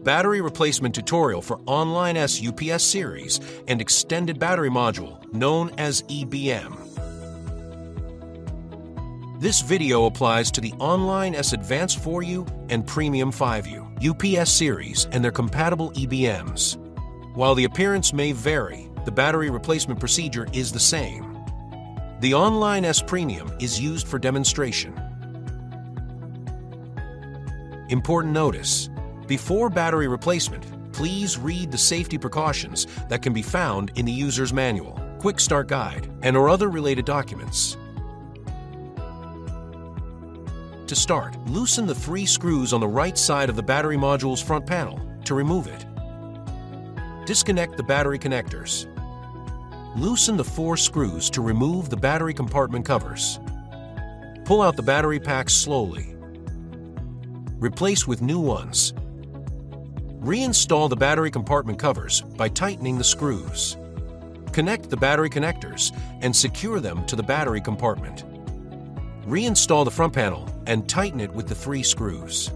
battery replacement tutorial for Online S UPS series and extended battery module known as EBM. This video applies to the Online S Advanced 4U and Premium 5U UPS series and their compatible EBMs. While the appearance may vary, the battery replacement procedure is the same. The Online S Premium is used for demonstration. Important notice: before battery replacement, please read the safety precautions that can be found in the user's manual, quick start guide, and/or other related documents. To start, loosen the 3 screws on the right side of the battery module's front panel to remove it. Disconnect the battery connectors. Loosen the 4 screws to remove the battery compartment covers. Pull out the battery packs slowly. Replace with new ones. Reinstall the battery compartment covers by tightening the screws. Connect the battery connectors and secure them to the battery compartment. Reinstall the front panel and tighten it with the 3 screws.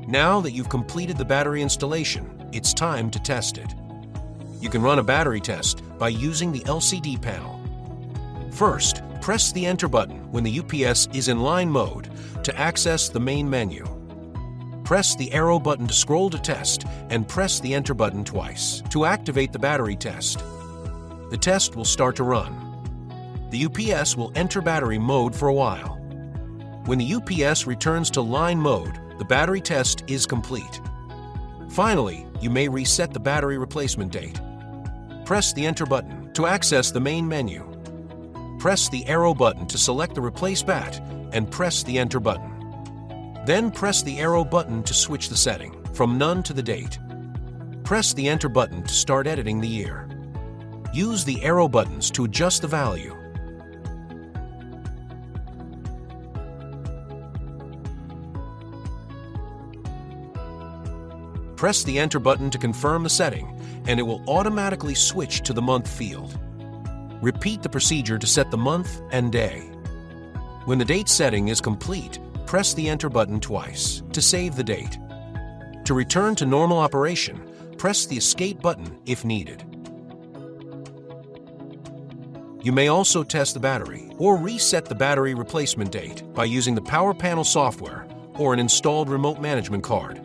Now that you've completed the battery installation, it's time to test it. You can run a battery test by using the LCD panel. First, press the Enter button when the UPS is in line mode to access the main menu. Press the arrow button to scroll to test and press the Enter button twice to activate the battery test. The test will start to run. The UPS will enter battery mode for a while. When the UPS returns to line mode, the battery test is complete. Finally, you may reset the battery replacement date. Press the Enter button to access the main menu. Press the arrow button to select the replace bat and press the Enter button. Then press the arrow button to switch the setting from none to the date. Press the Enter button to start editing the year. Use the arrow buttons to adjust the value. Press the Enter button to confirm the setting, and it will automatically switch to the month field. Repeat the procedure to set the month and day. When the date setting is complete, press the Enter button twice to save the date. To return to normal operation, press the Escape button if needed. You may also test the battery or reset the battery replacement date by using the Power Panel software or an installed remote management card.